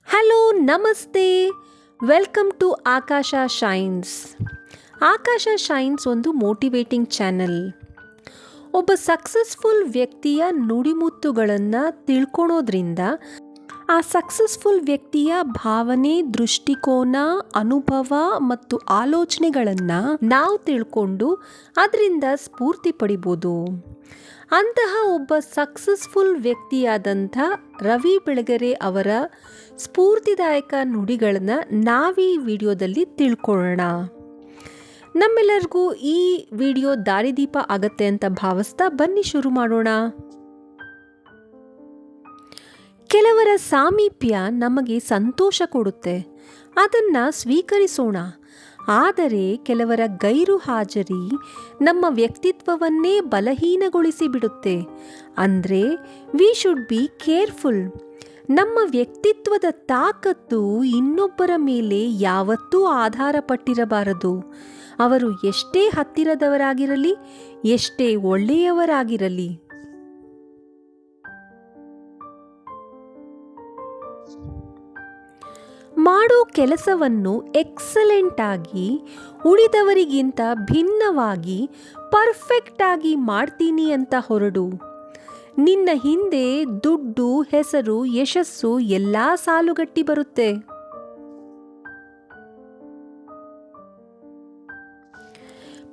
Hello ನಮಸ್ತೆ, welcome to Aakash shines. Aakash shines ಒಂದು motivating channel. ಒಬ್ಬ ಸಕ್ಸಸ್ಫುಲ್ ವ್ಯಕ್ತಿಯ ನುಡಿಮುತ್ತುಗಳನ್ನು ತಿಳ್ಕೊಳೋದ್ರಿಂದ ಆ ಸಕ್ಸಸ್ಫುಲ್ ವ್ಯಕ್ತಿಯ ಭಾವನೆ, ದೃಷ್ಟಿಕೋನ, ಅನುಭವ ಮತ್ತು ಆಲೋಚನೆಗಳನ್ನು ನಾವು ತಿಳ್ಕೊಂಡು ಅದರಿಂದ ಸ್ಫೂರ್ತಿ ಪಡಿಬೋದು. ಅಂತಹ ಒಬ್ಬ ಸಕ್ಸಸ್ಫುಲ್ ವ್ಯಕ್ತಿಯಾದಂಥ ರವಿ ಬೆಳಗೆರೆ ಅವರ ಸ್ಫೂರ್ತಿದಾಯಕ ನುಡಿಗಳನ್ನು ನಾವೀ ವಿಡಿಯೋದಲ್ಲಿ ತಿಳ್ಕೊಳ್ಳೋಣ. ನಮ್ಮೆಲ್ಲರಿಗೂ ಈ ವಿಡಿಯೋ ದಾರಿದೀಪ ಆಗತ್ತೆ ಅಂತ ಭಾವಿಸ್ತಾ ಬನ್ನಿ ಶುರು ಮಾಡೋಣ. ಕೆಲವರ ಸಾಮೀಪ್ಯ ನಮಗೆ ಸಂತೋಷ ಕೊಡುತ್ತೆ, ಅದನ್ನು ಸ್ವೀಕರಿಸೋಣ. ಆದರೆ ಕೆಲವರ ಗೈರು ಹಾಜರಿ ನಮ್ಮ ವ್ಯಕ್ತಿತ್ವವನ್ನೇ ಬಲಹೀನಗೊಳಿಸಿ ಬಿಡುತ್ತೆ. ಅಂದರೆ ವಿ ಶುಡ್ ಬಿ ಕೇರ್ಫುಲ್. ನಮ್ಮ ವ್ಯಕ್ತಿತ್ವದ ತಾಕತ್ತು ಇನ್ನೊಬ್ಬರ ಮೇಲೆ ಯಾವತ್ತೂ ಆಧಾರ ಪಟ್ಟಿರಬಾರದು. ಅವರು ಎಷ್ಟೇ ಹತ್ತಿರದವರಾಗಿರಲಿ, ಎಷ್ಟೇ ಒಳ್ಳೆಯವರಾಗಿರಲಿ. ಮಾಡೋ ಕೆಲಸವನ್ನು ಎಕ್ಸಲೆಂಟ್ ಆಗಿ, ಉಳಿದವರಿಗಿಂತ ಭಿನ್ನವಾಗಿ, ಪರ್ಫೆಕ್ಟ್ ಆಗಿ ಮಾಡ್ತೀನಿ ಅಂತ ಹೊರಡು. ನಿನ್ನ ಹಿಂದೆ ದುಡ್ಡು, ಹೆಸರು, ಯಶಸ್ಸು ಎಲ್ಲ ಸಾಲುಗಟ್ಟಿ ಬರುತ್ತೆ.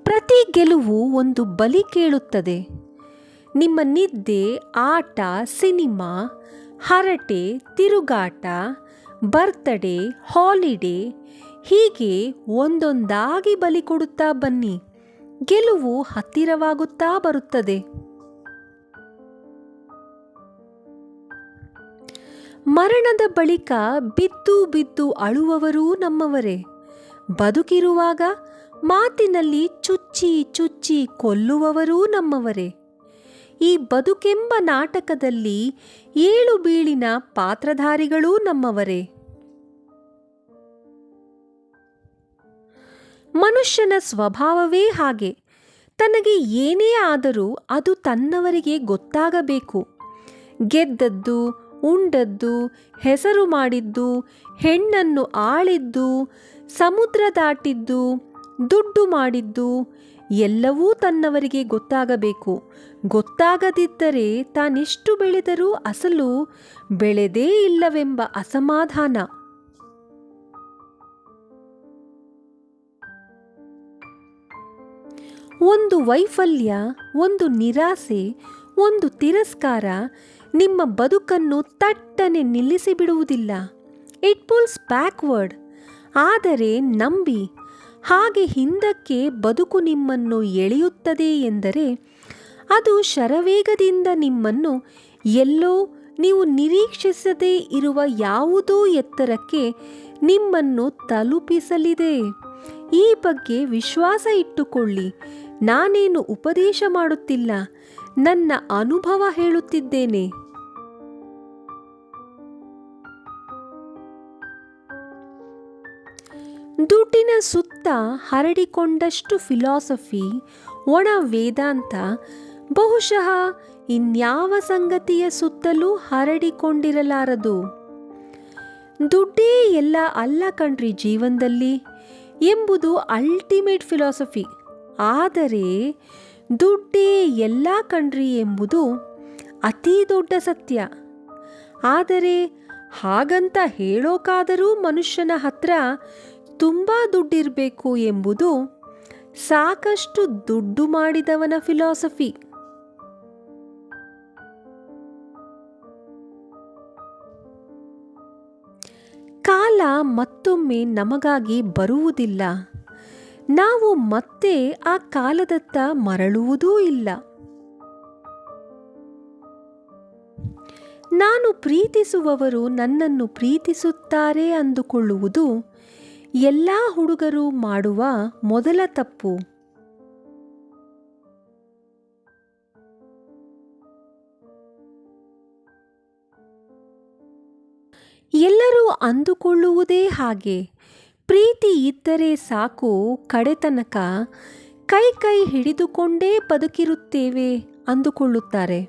ಪ್ರತಿ ಗೆಲುವು ಒಂದು ಬಲಿ ಕೇಳುತ್ತದೆ. ನಿಮ್ಮ ನಿದ್ದೆ, ಆಟ, ಸಿನಿಮಾ, ಹರಟೆ, ತಿರುಗಾಟ, ಬರ್ತ್ಡೇ, ಹಾಲಿಡೇ ಹೀಗೆ ಒಂದೊಂದಾಗಿ ಬಲಿ ಕೊಡುತ್ತಾ ಬನ್ನಿ. ಗೆಲುವು ಹತ್ತಿರವಾಗುತ್ತಾ ಬರುತ್ತದೆ. ಮರಣದ ಬಳಿಕ ಬಿದ್ದು ಬಿದ್ದು ಅಳುವವರೂ ನಮ್ಮವರೇ. ಬದುಕಿರುವಾಗ ಮಾತಿನಲ್ಲಿ ಚುಚ್ಚಿ ಚುಚ್ಚಿ ಕೊಲ್ಲುವವರೂ ನಮ್ಮವರೇ. ಈ ಬದುಕೆಂಬ ನಾಟಕದಲ್ಲಿ ಏಳು ಬೀಳಿನ ಪಾತ್ರಧಾರಿಗಳೂ ನಮ್ಮವರೇ. ಮನುಷ್ಯನ ಸ್ವಭಾವವೇ ಹಾಗೆ. ತನಗೆ ಏನೇ ಆದರೂ ಅದು ತನ್ನವರಿಗೆ ಗೊತ್ತಾಗಬೇಕು. ಗೆದ್ದದ್ದು, ಉಂಡದ್ದು, ಹೆಸರು ಮಾಡಿದ್ದು, ಹೆಣ್ಣನ್ನು ಆಳಿದ್ದು, ಸಮುದ್ರ ದಾಟಿದ್ದು, ದುಡ್ಡು ಮಾಡಿದ್ದು ಎಲ್ಲವೂ ತನ್ನವರಿಗೆ ಗೊತ್ತಾಗಬೇಕು. ಗೊತ್ತಾಗದಿದ್ದರೆ ತಾನೆಷ್ಟು ಬೆಳೆದರೂ ಅಸಲು ಬೆಳೆದೇ ಇಲ್ಲವೆಂಬ ಅಸಮಾಧಾನ. ಒಂದು ವೈಫಲ್ಯ, ಒಂದು ನಿರಾಸೆ, ಒಂದು ತಿರಸ್ಕಾರ ನಿಮ್ಮ ಬದುಕನ್ನು ತಟ್ಟನೆ ನಿಲ್ಲಿಸಿಬಿಡುವುದಿಲ್ಲ. It pulls backward. ಆದರೆ ನಂಬಿ, ಹಾಗೆ ಹಿಂದಕ್ಕೆ ಬದುಕು ನಿಮ್ಮನ್ನು ಎಳೆಯುತ್ತದೆ ಎಂದರೆ ಅದು ಶರವೇಗದಿಂದ ನಿಮ್ಮನ್ನು ಎಲ್ಲೋ ನೀವು ನಿರೀಕ್ಷಿಸದೇ ಇರುವ ಯಾವುದೋ ಎತ್ತರಕ್ಕೆ ನಿಮ್ಮನ್ನು ತಲುಪಿಸಲಿದೆ. ಈ ಬಗ್ಗೆ ವಿಶ್ವಾಸ ಇಟ್ಟುಕೊಳ್ಳಿ. ನಾನೇನು ಉಪದೇಶ ಮಾಡುತ್ತಿಲ್ಲ, ನನ್ನ ಅನುಭವ ಹೇಳುತ್ತಿದ್ದೇನೆ. ದುಡ್ಡಿನ ಸುತ್ತ ಹರಡಿಕೊಂಡಷ್ಟು ಫಿಲಾಸಫಿ, ಒಣ ವೇದಾಂತ ಬಹುಶಃ ಇನ್ಯಾವ ಸಂಗತಿಯ ಸುತ್ತಲೂ ಹರಡಿಕೊಂಡಿರಲಾರದು. ದುಡ್ಡೇ ಎಲ್ಲ ಅಲ್ಲ ಕಣ್ರಿ ಜೀವನದಲ್ಲಿ ಎಂಬುದು ಅಲ್ಟಿಮೇಟ್ ಫಿಲಾಸಫಿ. ಆದರೆ ದುಡ್ಡೇ ಎಲ್ಲ ಕಣ್ರಿ ಎಂಬುದು ಅತೀ ದೊಡ್ಡ ಸತ್ಯ. ಆದರೆ ಹಾಗಂತ ಹೇಳೋಕಾದರೂ ಮನುಷ್ಯನ ಹತ್ರ ತುಂಬ ದುಡ್ಡಿರಬೇಕು ಎಂಬುದು ಸಾಕಷ್ಟು ದುಡ್ಡು ಮಾಡಿದವನ ಫಿಲಾಸಫಿ. ಕಾಲ ಮತ್ತೊಮ್ಮೆ ನಮಗಾಗಿ ಬರುವುದಿಲ್ಲ. ನಾವು ಮತ್ತೆ ಆ ಕಾಲದತ್ತ ಮರಳುವುದೂ ಇಲ್ಲ. ನಾನು ಪ್ರೀತಿಸುವವರು ನನ್ನನ್ನು ಪ್ರೀತಿಸುತ್ತಾರೆ ಅಂದುಕೊಳ್ಳುವುದು ಎಲ್ಲ ಹುಡುಗರು ಮಾಡುವ ಮೊದಲ ತಪ್ಪು. ಎಲ್ಲರೂ ಅಂದುಕೊಳ್ಳುವುದೇ ಹಾಗೆ. ಪ್ರೀತಿ ಇದ್ದರೆ ಸಾಕು, ಕಡೆತನಕ ಕೈ ಕೈ ಹಿಡಿದುಕೊಂಡೇ ಬದುಕಿರುತ್ತೇವೆ ಅಂದುಕೊಳ್ಳುತ್ತಾರೆ.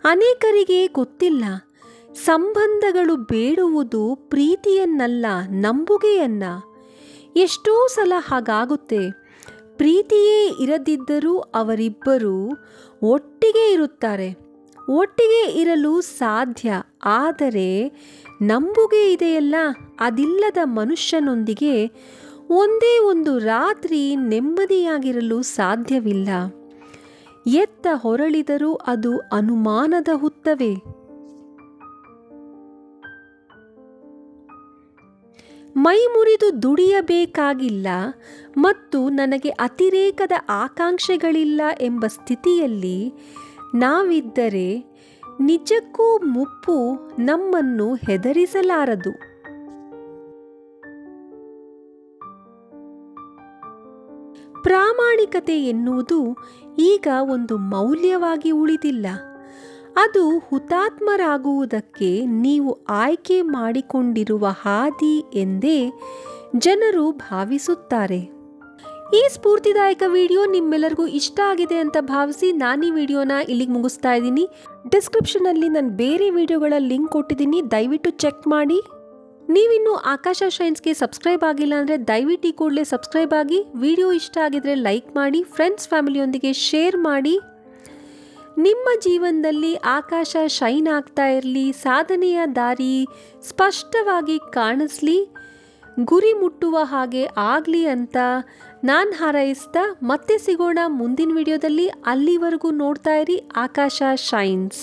ಅನೇಕರಿಗೆ ಗೊತ್ತಿಲ್ಲ, ಸಂಬಂಧಗಳು ಬೇಡುವುದು ಪ್ರೀತಿಯನ್ನಲ್ಲ, ನಂಬುಗೆಯನ್ನ. ಎಷ್ಟೋ ಸಲ ಹಾಗಾಗುತ್ತೆ. ಪ್ರೀತಿಯೇ ಇರದಿದ್ದರೂ ಅವರಿಬ್ಬರು ಒಟ್ಟಿಗೆ ಇರುತ್ತಾರೆ, ಒಟ್ಟಿಗೆ ಇರಲು ಸಾಧ್ಯ. ಆದರೆ ನಂಬುಗೆ ಇದೆಯಲ್ಲ, ಅದಿಲ್ಲದ ಮನುಷ್ಯನೊಂದಿಗೆ ಒಂದೇ ಒಂದು ರಾತ್ರಿ ನೆಮ್ಮದಿಯಾಗಿರಲು ಸಾಧ್ಯವಿಲ್ಲ. ಎತ್ತ ಹೊರಳಿದರೂ ಅದು ಅನುಮಾನದ ಹುತ್ತವೇ. ಮೈ ಮುರಿದು ದುಡಿಯಬೇಕಾಗಿಲ್ಲ ಮತ್ತು ನನಗೆ ಅತಿರೇಕದ ಆಕಾಂಕ್ಷೆಗಳಿಲ್ಲ ಎಂಬ ಸ್ಥಿತಿಯಲ್ಲಿ ನಾವಿದ್ದರೆ ನಿಜಕ್ಕೂ ಮುಪ್ಪು ನಮ್ಮನ್ನು ಹೆದರಿಸಲಾರದು. ಪ್ರಾಮಾಣಿಕತೆ ಎನ್ನುವುದು ಈಗ ಒಂದು ಮೌಲ್ಯವಾಗಿ ಉಳಿದಿಲ್ಲ. ಅದು ಹುತಾತ್ಮರಾಗುವುದಕ್ಕೆ ನೀವು ಆಯ್ಕೆ ಮಾಡಿಕೊಂಡಿರುವ ಹಾದಿ ಎಂದೇ ಜನರು ಭಾವಿಸುತ್ತಾರೆ. ಈ ಸ್ಫೂರ್ತಿದಾಯಕ ವಿಡಿಯೋ ನಿಮ್ಮೆಲ್ಲರಿಗೂ ಇಷ್ಟ ಆಗಿದೆ ಅಂತ ಭಾವಿಸಿ ನಾನು ಈ ವಿಡಿಯೋನ ಇಲ್ಲಿಗೆ ಮುಗಿಸ್ತಾ ಇದ್ದೀನಿ. ಡಿಸ್ಕ್ರಿಪ್ಷನಲ್ಲಿ ನಾನು ಬೇರೆ ವಿಡಿಯೋಗಳ ಲಿಂಕ್ ಕೊಟ್ಟಿದ್ದೀನಿ, ದಯವಿಟ್ಟು ಚೆಕ್ ಮಾಡಿ. ನೀವಿನ್ನೂ ಆಕಾಶ ಶೈನ್ಸ್ಗೆ ಸಬ್ಸ್ಕ್ರೈಬ್ ಆಗಿಲ್ಲ ಅಂದರೆ ದಯವಿಟ್ಟು ಈ ಕೂಡಲೇ ಸಬ್ಸ್ಕ್ರೈಬ್ ಆಗಿ. ವಿಡಿಯೋ ಇಷ್ಟ ಆಗಿದ್ರೆ ಲೈಕ್ ಮಾಡಿ, ಫ್ರೆಂಡ್ಸ್ ಫ್ಯಾಮಿಲಿಯೊಂದಿಗೆ ಶೇರ್ ಮಾಡಿ. ನಿಮ್ಮ ಜೀವನದಲ್ಲಿ ಆಕಾಶ ಶೈನ್ ಆಗ್ತಾ ಇರಲಿ, ಸಾಧನೆಯ ದಾರಿ ಸ್ಪಷ್ಟವಾಗಿ ಕಾಣಿಸ್ಲಿ, ಗುರಿ ಮುಟ್ಟುವ ಹಾಗೆ ಆಗಲಿ ಅಂತ ನಾನು ಹಾರೈಸ್ತಾ ಮತ್ತೆ ಸಿಗೋಣ ಮುಂದಿನ ವಿಡಿಯೋದಲ್ಲಿ. ಅಲ್ಲಿವರೆಗೂ ನೋಡ್ತಾ ಇರಿ ಆಕಾಶ ಶೈನ್ಸ್.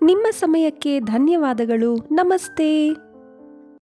ನಿಮ್ಮ ಸಮಯಕ್ಕೆ ಧನ್ಯವಾದಗಳು. ನಮಸ್ತೆ.